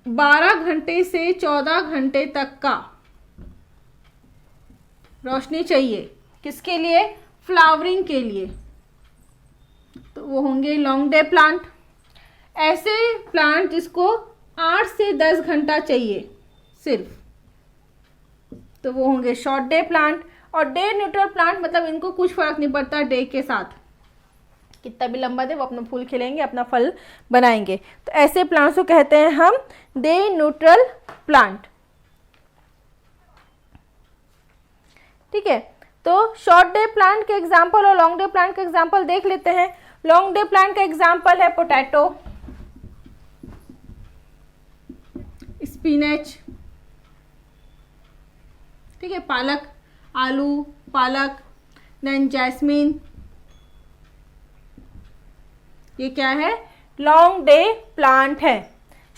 12 घंटे से 14 घंटे तक का रोशनी चाहिए, किसके लिए? फ्लावरिंग के लिए, तो वो होंगे लॉन्ग डे प्लांट। ऐसे प्लांट जिसको 8 से 10 घंटा चाहिए सिर्फ, तो वो होंगे शॉर्ट डे प्लांट। और डे न्यूट्रल प्लांट मतलब इनको कुछ फर्क नहीं पड़ता डे के साथ, कितना भी लंबा दे वो अपना फूल खिलेंगे, अपना फल बनाएंगे। तो ऐसे प्लांट्स को कहते हैं हम डे न्यूट्रल प्लांट। ठीक है, तो शॉर्ट डे प्लांट के एग्जांपल और लॉन्ग डे प्लांट के एग्जांपल देख लेते हैं। लॉन्ग डे प्लांट का एग्जांपल है पोटैटो, स्पिनच, ठीक है, पालक, आलू, पालक, देन जैस्मिन, ये क्या है? लॉन्ग डे प्लांट है।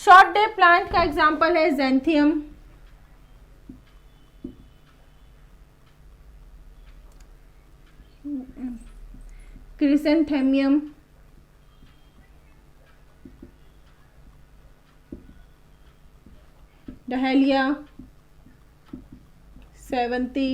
शॉर्ट डे प्लांट का एग्जांपल है ज़ैंथियम, क्रिसेंथेमियम, डहेलिया, सेवंती।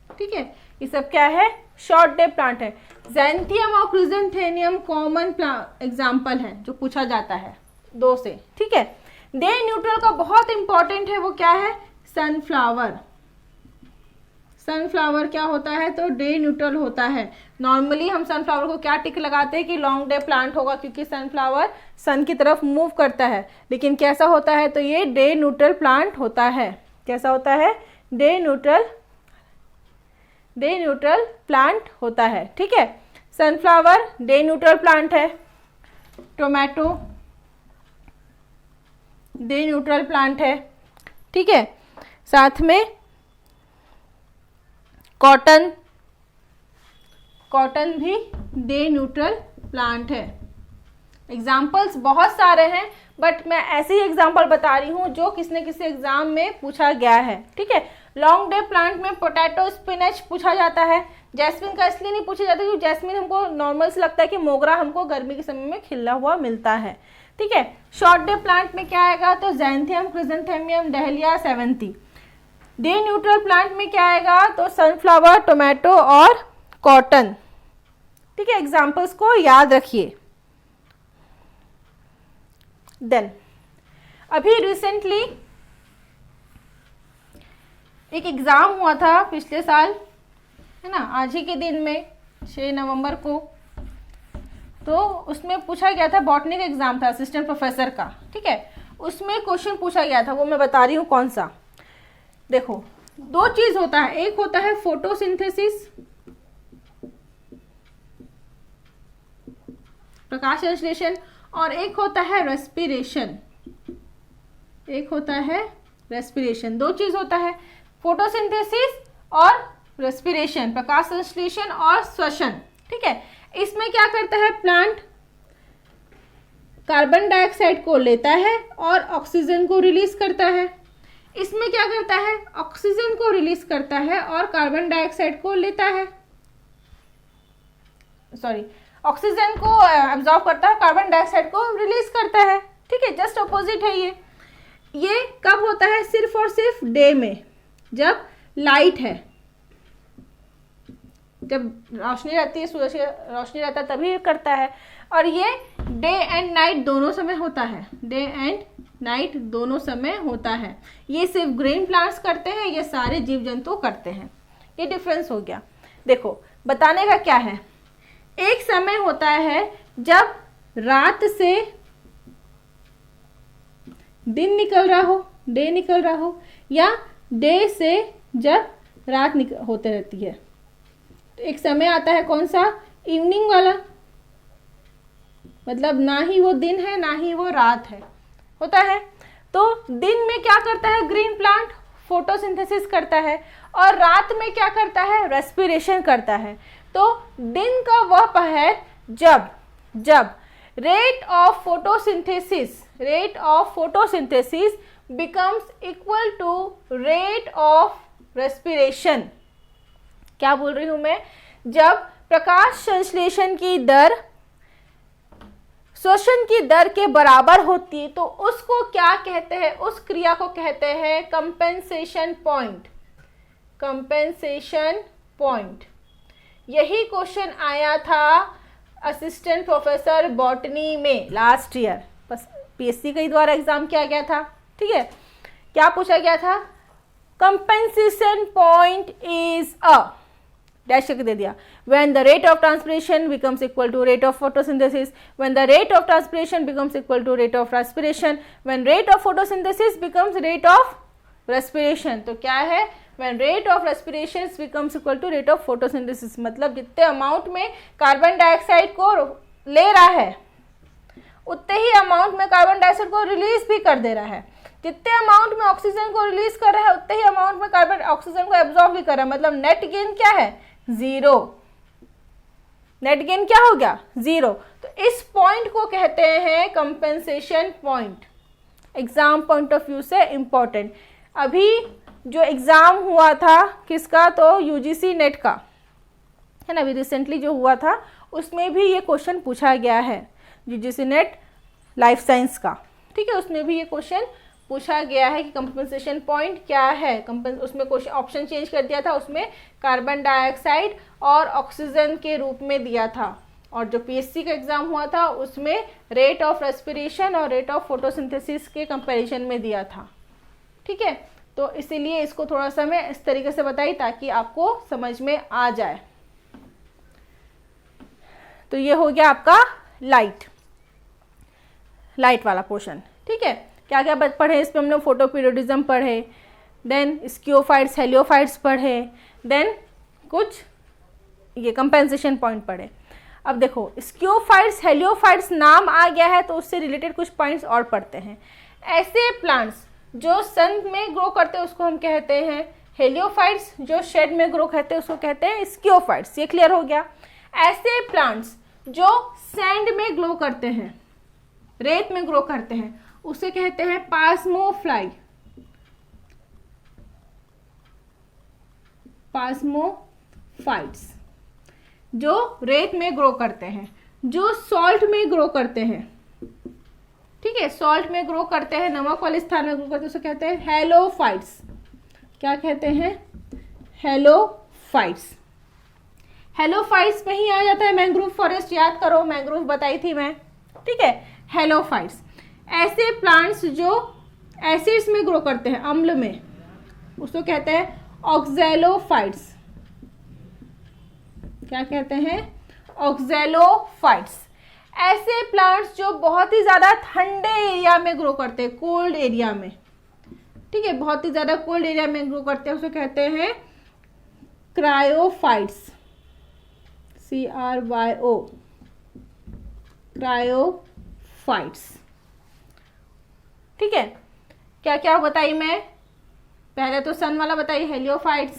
ठीक है, ये सब क्या है? शॉर्ट डे प्लांट है। ज़ैंथियम और क्रिसेंथेमियम कॉमन एग्जाम्पल है जो पूछा जाता है 2 से। ठीक है, डे न्यूट्रल का बहुत इंपॉर्टेंट है, वो क्या है? सनफ्लावर। सनफ्लावर क्या होता है? तो डे न्यूट्रल होता है। नॉर्मली हम सनफ्लावर को क्या टिक लगाते हैं कि लॉन्ग डे प्लांट होगा, क्योंकि सनफ्लावर सन की तरफ मूव करता है। लेकिन कैसा होता है? तो ये डे न्यूट्रल प्लांट होता है। कैसा होता है? डे न्यूट्रल प्लांट होता है। ठीक है, सनफ्लावर डे न्यूट्रल प्लांट है। टोमेटो डे न्यूट्रल प्लांट है। ठीक है, साथ में कॉटन भी डे न्यूट्रल प्लांट है। एग्जाम्पल्स बहुत सारे हैं, बट मैं ऐसे ही एग्जाम्पल बता रही हूँ जो किसी न किसी एग्जाम में पूछा गया है। ठीक है, लॉन्ग डे प्लांट में पोटैटो, स्पिनच पूछा जाता है। जैस्मिन का इसलिए नहीं पूछा जाता क्योंकि जैस्मिन हमको नॉर्मल से लगता है कि मोगरा हमको गर्मी के समय में खिला हुआ मिलता है। ठीक है, शॉर्ट डे प्लांट में क्या आएगा? तो ज़ैंथियम, क्रिसेंथेमियम, dahlia, Sevanti. Day neutral plant में क्या आएगा? तो सनफ्लावर, टोमेटो और कॉटन। ठीक है, एग्जाम्पल्स को याद रखिए। देन अभी रिसेंटली एक एग्ज़ाम हुआ था पिछले साल, है ना, आज ही के दिन में 6 नवंबर को। तो उसमें पूछा गया था, बॉटनी का एग्ज़ाम था असिस्टेंट प्रोफेसर का। ठीक है, उसमें क्वेश्चन पूछा गया था, वो मैं बता रही हूँ कौन सा। देखो, 2 चीज़ होता है, एक होता है फोटोसिंथेसिस, प्रकाश संश्लेषण, और एक होता है रेस्पिरेशन। एक होता है रेस्पिरेशन। 2 चीज़ होता है, फोटोसिंथेसिस और रेस्पिरेशन, प्रकाश संश्लेषण और श्वसन। ठीक है, इसमें क्या करता है? प्लांट कार्बन डाइऑक्साइड को लेता है और ऑक्सीजन को रिलीज करता है। इसमें क्या करता है? ऑक्सीजन को रिलीज करता है और कार्बन डाइऑक्साइड को लेता है, सॉरी, ऑक्सीजन को एब्जॉर्ब करता है, कार्बन डाइऑक्साइड को रिलीज करता है। ठीक है, जस्ट अपोजिट है ये। ये कब होता है? सिर्फ और सिर्फ डे में, जब लाइट है, जब रोशनी रहती है, सूरज की रोशनी रहता है तभी करता है। और ये डे एंड नाइट दोनों समय होता है, डे एंड नाइट दोनों समय होता है। ये सिर्फ ग्रीन प्लांट्स करते हैं, ये सारे जीव जंतु करते हैं। ये डिफरेंस हो गया। देखो बताने का क्या है, एक समय होता है जब रात से दिन निकल रहा हो, डे निकल रहा हो, या डे से जब रात होते रहती है। तो एक समय आता है कौन सा? इवनिंग वाला, मतलब ना ही वो दिन है ना ही वो रात है, होता है। तो दिन में क्या करता है ग्रीन प्लांट? फोटोसिंथेसिस करता है। और रात में क्या करता है? रेस्पिरेशन करता है। तो दिन का वह पहर जब rate of photosynthesis becomes equal to rate of respiration। क्या बोल रही हूं मैं? जब प्रकाश संश्लेषण की दर श्वसन की दर के बराबर होती है तो उसको क्या कहते हैं? उस क्रिया को कहते हैं कंपेंसेशन पॉइंट। Compensation point. यही क्वेश्चन आया था असिस्टेंट प्रोफेसर बॉटनी में लास्ट ईयर, बस पीएससी के द्वारा एग्जाम किया गया था। ठीक है, क्या पूछा गया था? Compensation point is a dash करके दे दिया, when the rate of transpiration becomes equal to rate of photosynthesis, when the rate of transpiration becomes equal to rate of respiration, when rate of photosynthesis becomes rate of respiration। तो क्या है? when rate of respiration becomes equal to rate of photosynthesis, मतलब जितने amount में carbon dioxide को ले रहा है उतने ही अमाउंट में कार्बन डाइऑक्साइड को रिलीज भी कर दे रहा है। जितने अमाउंट में ऑक्सीजन को रिलीज कर रहा है उतने ही अमाउंट में कार्बन ऑक्सीजन को एब्जॉर्ब भी कर रहा है। मतलब नेट गेन क्या है? जीरो। नेट गेन क्या हो गया? जीरो। तो इस पॉइंट को कहते हैं compensation point. Exam point of view से इंपॉर्टेंट। अभी जो एग्जाम हुआ था किसका? तो यूजीसी नेट का है ना, अभी रिसेंटली जो हुआ था उसमें भी ये क्वेश्चन पूछा गया है, यूजीसी नेट लाइफ साइंस का। ठीक है, उसमें भी ये क्वेश्चन पूछा गया है कि कंपेंसेशन पॉइंट क्या है। उसमें क्वेश्चन ऑप्शन चेंज कर दिया था, उसमें कार्बन डाइऑक्साइड और ऑक्सीजन के रूप में दिया था। और जो पीएससी का एग्जाम हुआ था उसमें रेट ऑफ रेस्पिरेशन और रेट ऑफ फोटोसिंथेसिस के कंपैरिजन में दिया था। ठीक है, तो इसीलिए इसको थोड़ा सा मैं इस तरीके से बताई ताकि आपको समझ में आ जाए। तो ये हो गया आपका लाइट वाला पोर्शन। ठीक है, क्या क्या पढ़े इसमें हमने? फोटो पीरियोडिज्म पढ़े, देन स्कियोफाइट्स हेलियोफाइट्स पढ़े, देन कुछ ये कंपेंसेशन पॉइंट पढ़े। अब देखो स्कियोफाइट्स हेलियोफाइट्स नाम आ गया है तो उससे रिलेटेड कुछ पॉइंट्स और पढ़ते हैं। ऐसे प्लांट्स जो सन में ग्रो करते हैं उसको हम कहते हैं हेलियोफाइट्स, जो शेड में ग्रो करते हैं उसको कहते हैं स्कियोफाइट्स। ये क्लियर हो गया। ऐसे प्लांट्स जो सैंड में ग्रो करते हैं, रेत में ग्रो करते हैं, उसे कहते हैं पास्मोफ्लाई। पास्मोफाइट्स जो रेत में ग्रो करते हैं। जो सॉल्ट में ग्रो करते हैं, ठीक है, सॉल्ट में ग्रो करते हैं, नमक वाले स्थान में ग्रो करते हैं, उसे कहते हैं हेलोफाइट्स। क्या कहते हैं? हेलोफाइट्स। हेलोफाइट्स में ही आ जाता है मैंग्रोव फॉरेस्ट। याद करो, मैंग्रोव बताई थी मैं। ठीक है, हेलोफाइट्स ऐसे प्लांट्स जो एसिड्स में ग्रो करते हैं, अम्ल में, उसको कहते हैं ऑक्सैलोफाइट्स। क्या कहते हैं? ऑक्सैलोफाइट्स। ऐसे प्लांट्स जो बहुत ही ज्यादा ठंडे एरिया में ग्रो करते हैं, कोल्ड एरिया में, ठीक है, बहुत ही ज्यादा कोल्ड एरिया में ग्रो करते हैं, उसको कहते हैं क्रायोफाइट्स। CRYO, cryophytes. ठीक है, क्या क्या बताई मैं? पहले तो सन वाला बताई, हेलियोफाइट्स,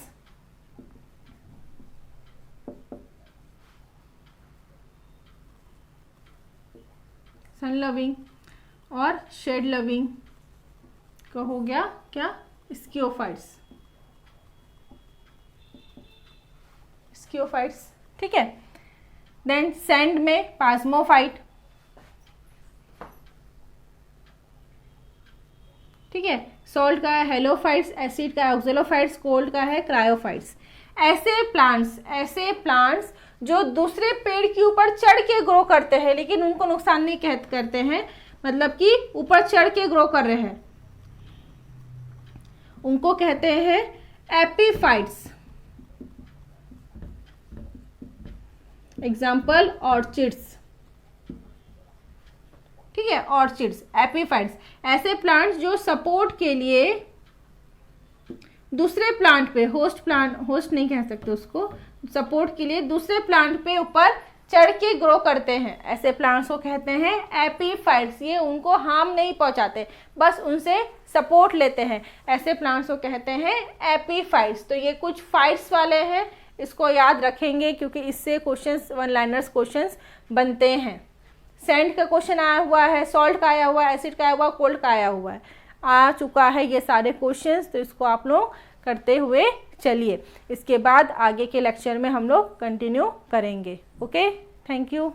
सन लविंग, और शेड लविंग का हो गया क्या? स्कियोफाइट्स। स्कियोफाइट्स। ठीक है, देन सैंड में पास्मोफाइट। ठीक है, सॉल्ट का है हेलोफाइट्स, एसिड का है ऑक्जेलोफाइट्स, कोल्ड का है क्रायोफाइट्स। ऐसे प्लांट्स जो दूसरे पेड़ के ऊपर चढ़ के ग्रो करते हैं लेकिन उनको नुकसान नहीं करते हैं, मतलब कि ऊपर चढ़ के ग्रो कर रहे हैं, उनको कहते हैं एपीफाइट्स। एग्जाम्पल ऑर्चिड्स, ठीक है, ऑर्चिड्स, एपीफाइट्स। ऐसे प्लांट्स जो सपोर्ट के लिए दूसरे प्लांट पे, होस्ट नहीं कह सकते उसको, सपोर्ट के लिए दूसरे प्लांट पे ऊपर चढ़ के ग्रो करते हैं, ऐसे प्लांट्स को कहते हैं एपीफाइट्स। ये उनको हार्म नहीं पहुंचाते, बस उनसे सपोर्ट लेते हैं, ऐसे प्लांट्स को कहते हैं एपीफाइट्स। तो ये कुछ फाइट्स वाले हैं, इसको याद रखेंगे क्योंकि इससे क्वेश्चंस, वन लाइनर्स क्वेश्चंस बनते हैं। सैंड का क्वेश्चन आया हुआ है, सॉल्ट का आया हुआ है, एसिड का आया हुआ है, कोल्ड का आया हुआ है, आ चुका है ये सारे क्वेश्चंस। तो इसको आप लोग करते हुए चलिए, इसके बाद आगे के लेक्चर में हम लोग कंटिन्यू करेंगे। Okay, thank you.